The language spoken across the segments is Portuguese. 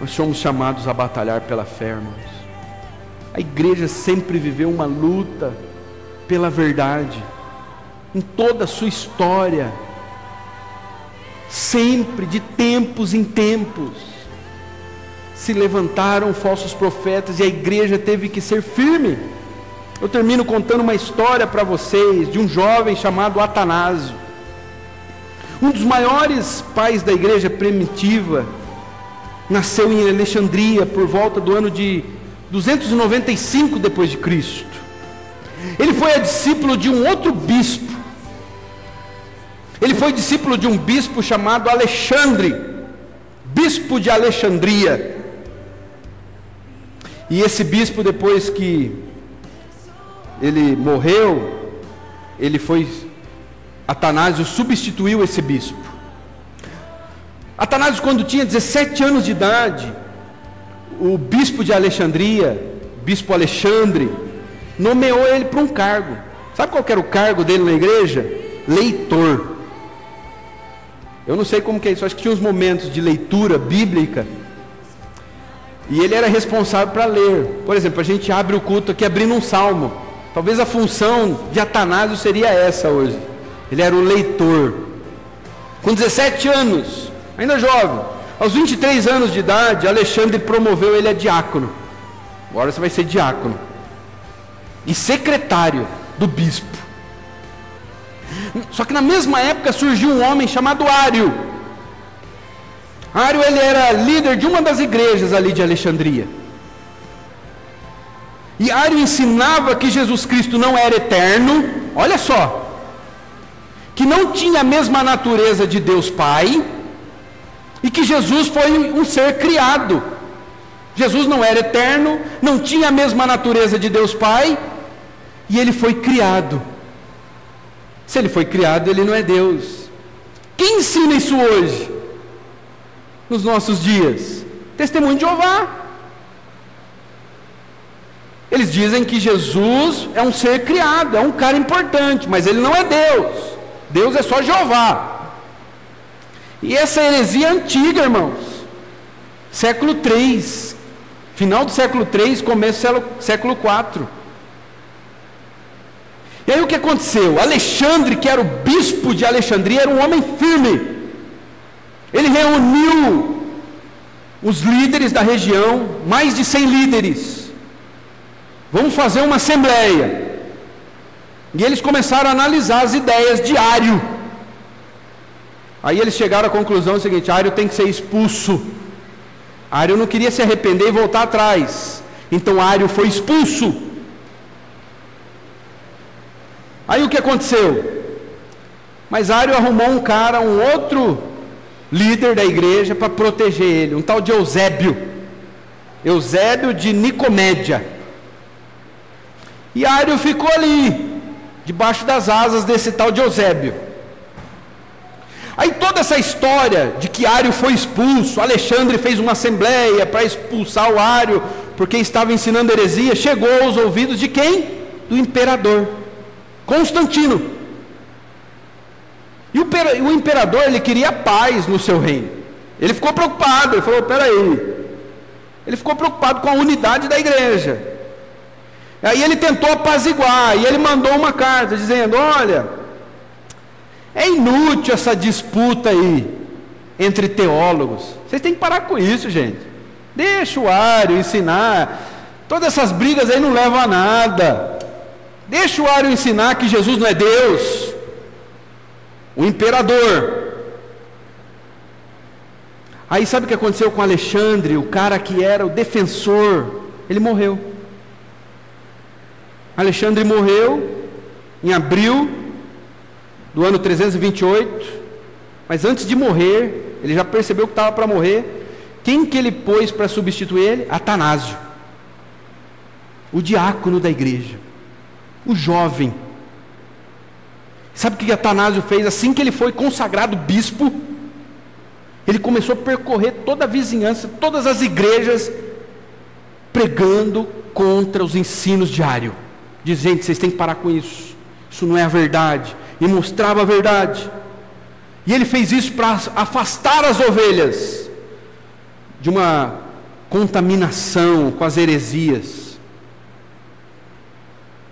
Nós somos chamados a batalhar pela fé, irmãos. A igreja sempre viveu uma luta pela verdade, em toda a sua história, sempre, de tempos em tempos, se levantaram falsos profetas e a igreja teve que ser firme. Eu termino contando uma história para vocês, de um jovem chamado Atanásio, um dos maiores pais da igreja primitiva. Nasceu em Alexandria por volta do ano de 295 depois de Cristo. Ele foi discípulo de um outro bispo. Ele foi discípulo de um bispo chamado Alexandre, bispo de Alexandria. E esse bispo, depois que ele morreu, Atanásio substituiu esse bispo. Atanásio, quando tinha 17 anos de idade, o bispo de Alexandria, bispo Alexandre, nomeou ele para um cargo. Sabe qual que era o cargo dele na igreja? Leitor. Eu não sei como que é isso, acho que tinha uns momentos de leitura bíblica, e ele era responsável para ler. Por exemplo, a gente abre o culto aqui abrindo um salmo. Talvez a função de Atanásio seria essa hoje. Ele era o leitor. Com 17 anos, ainda jovem, aos 23 anos de idade, Alexandre promoveu ele a diácono. Agora você vai ser diácono e secretário do bispo. Só que na mesma época surgiu um homem chamado Ário. Ário, ele era líder de uma das igrejas ali de Alexandria. E Ário ensinava que Jesus Cristo não era eterno, olha só, que não tinha a mesma natureza de Deus Pai, e que Jesus foi um ser criado. Jesus não era eterno, não tinha a mesma natureza de Deus Pai, e ele foi criado. Se ele foi criado, ele não é Deus. Quem ensina isso hoje, nos nossos dias? Testemunho de Jeová. Eles dizem que Jesus é um ser criado, é um cara importante, mas ele não é Deus. Deus é só Jeová. E essa heresia é antiga, irmãos. Século 3, final do século 3, começo do século 4. E aí o que aconteceu? Alexandre, que era o bispo de Alexandria, era um homem firme. Ele reuniu os líderes da região, mais de 100 líderes. Vamos fazer uma assembleia. E eles começaram a analisar as ideias de Ário. Aí eles chegaram à conclusão seguinte: Ário tem que ser expulso. Ário não queria se arrepender e voltar atrás. Então Ário foi expulso. Aí o que aconteceu? Mas Ário arrumou um outro líder da igreja para proteger ele, um tal de Eusébio de Nicomédia. E Ário ficou ali, debaixo das asas desse tal de Eusébio. Aí toda essa história de que Ário foi expulso, Alexandre fez uma assembleia para expulsar o Ário, porque estava ensinando heresia, chegou aos ouvidos de quem? Do imperador Constantino. E o imperador, ele queria paz no seu reino. Ele ficou preocupado, ele falou: peraí. Ele ficou preocupado com a unidade da igreja. Aí ele tentou apaziguar, e ele mandou uma carta dizendo: olha, é inútil essa disputa aí entre teólogos. Vocês têm que parar com isso, gente. Deixa o Ário ensinar. Todas essas brigas aí não levam a nada. Deixa o Ário ensinar que Jesus não é Deus. O imperador. Aí sabe o que aconteceu com Alexandre, o cara que era o defensor? Ele morreu. Alexandre morreu em abril do ano 328, mas antes de morrer, ele já percebeu que estava para morrer. Quem que ele pôs para substituir ele? Atanásio, o diácono da igreja, o jovem. Sabe o que Atanásio fez? Assim que ele foi consagrado bispo, ele começou a percorrer toda a vizinhança, todas as igrejas, pregando contra os ensinos de Ário. Diz: gente, vocês têm que parar com isso, isso não é a verdade. E mostrava a verdade. E ele fez isso para afastar as ovelhas de uma contaminação com as heresias.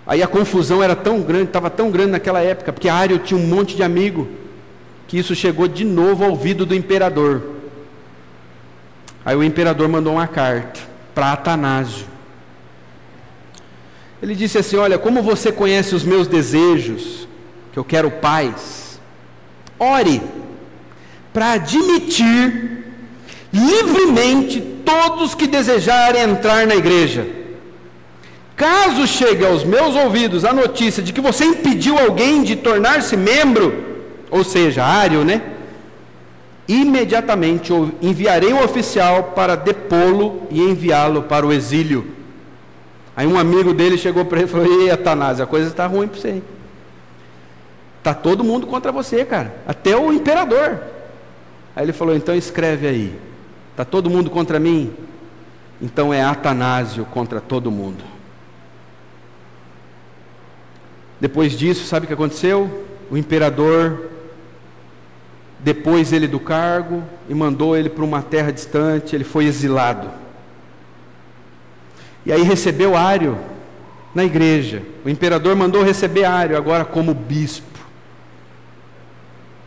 Aí a confusão era tão grande, estava tão grande naquela época, porque Ário tinha um monte de amigo, que isso chegou de novo ao ouvido do imperador. Aí o imperador mandou uma carta para Atanásio. Ele disse assim: olha, como você conhece os meus desejos, que eu quero paz, ore para admitir livremente todos que desejarem entrar na igreja. Caso chegue aos meus ouvidos a notícia de que você impediu alguém de tornar-se membro, ou seja, Ário, né? Imediatamente eu enviarei um oficial para depô-lo e enviá-lo para o exílio. Aí um amigo dele chegou para ele e falou: ei, Atanásio, a coisa está ruim para você. Está todo mundo contra você, cara, até o imperador. Aí ele falou: então escreve aí, está todo mundo contra mim? Então é Atanásio contra todo mundo. Depois disso, sabe o que aconteceu? O imperador depôs ele do cargo e mandou ele para uma terra distante. Ele foi exilado. E aí recebeu Ário na igreja. O imperador mandou receber Ário agora como bispo.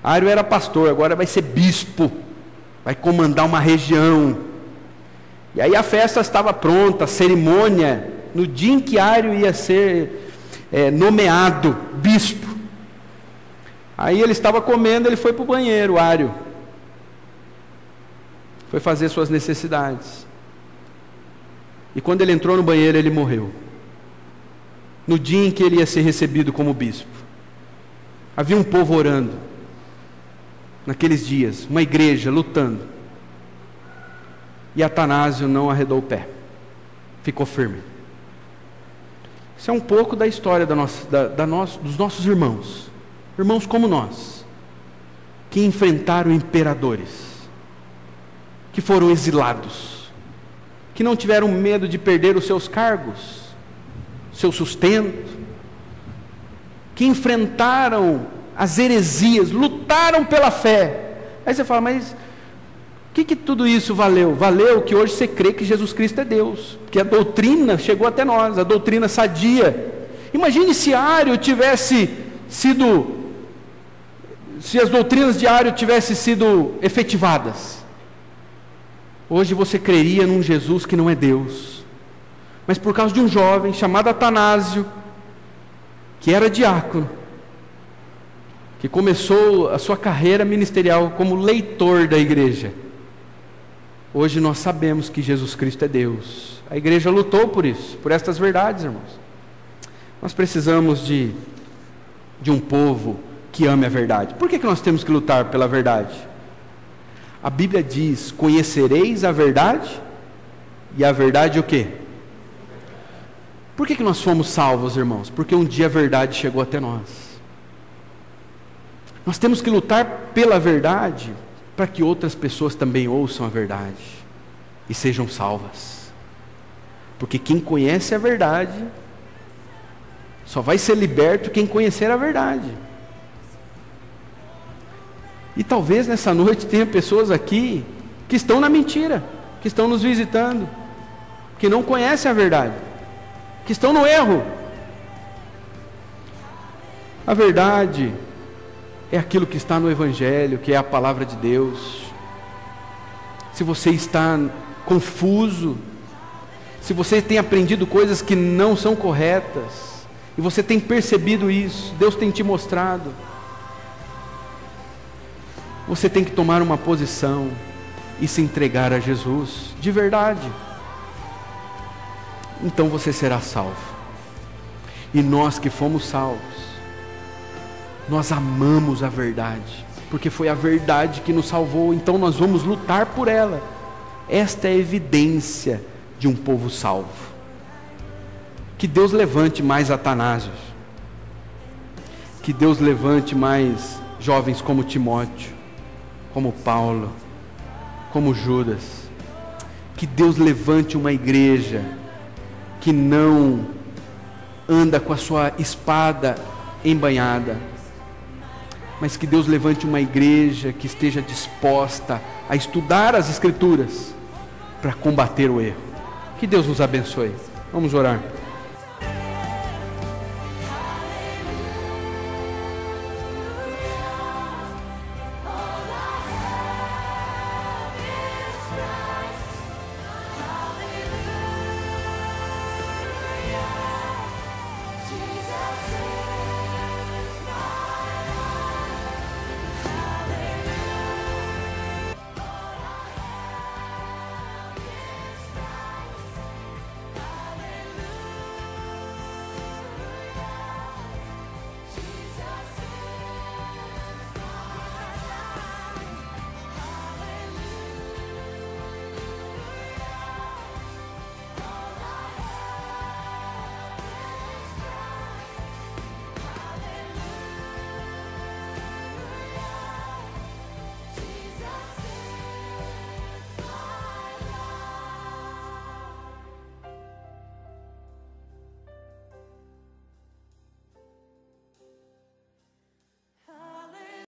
Ário era pastor, agora vai ser bispo, vai comandar uma região. E aí a festa estava pronta, a cerimônia, no dia em que Ário ia ser nomeado bispo. Aí ele estava comendo, ele foi para o banheiro, Ário. Foi fazer suas necessidades. E quando ele entrou no banheiro, ele morreu. No dia em que ele ia ser recebido como bispo. Havia um povo orando. Naqueles dias, uma igreja lutando. E Atanásio não arredou o pé. Ficou firme. Isso é um pouco da história dos nossos irmãos. Irmãos como nós, que enfrentaram imperadores, que foram exilados, que não tiveram medo de perder os seus cargos, seu sustento, que enfrentaram as heresias, lutaram pela fé. Aí você fala: mas o que tudo isso valeu? Valeu que hoje você crê que Jesus Cristo é Deus, que a doutrina chegou até nós, a doutrina sadia. Imagine se Ário tivesse sido, se as doutrinas de Ário tivessem sido efetivadas. Hoje você creria num Jesus que não é Deus, mas por causa de um jovem chamado Atanásio, que era diácono, que começou a sua carreira ministerial como leitor da igreja. Hoje nós sabemos que Jesus Cristo é Deus. A igreja lutou por isso, por estas verdades, irmãos. Nós precisamos de um povo que ame a verdade. Por que nós temos que lutar pela verdade? A Bíblia diz: conhecereis a verdade, e a verdade o quê? Por que nós fomos salvos, irmãos? Porque um dia a verdade chegou até nós. Nós temos que lutar pela verdade, para que outras pessoas também ouçam a verdade e sejam salvas. Porque quem conhece a verdade só vai ser liberto quem conhecer a verdade. E talvez nessa noite tenha pessoas aqui que estão na mentira, que estão nos visitando, que não conhecem a verdade, que estão no erro. A verdade é aquilo que está no Evangelho, que é a palavra de Deus. Se você está confuso, se você tem aprendido coisas que não são corretas, e você tem percebido isso, Deus tem te mostrado, você tem que tomar uma posição e se entregar a Jesus de verdade. Então você será salvo. E nós que fomos salvos, nós amamos a verdade, porque foi a verdade que nos salvou, então nós vamos lutar por ela. Esta é a evidência de um povo salvo. Que Deus levante mais Atanásios, que Deus levante mais jovens como Timóteo, como Paulo, como Judas. Que Deus levante uma igreja que não anda com a sua espada embainhada, mas que Deus levante uma igreja que esteja disposta a estudar as Escrituras, para combater o erro. Que Deus nos abençoe. Vamos orar.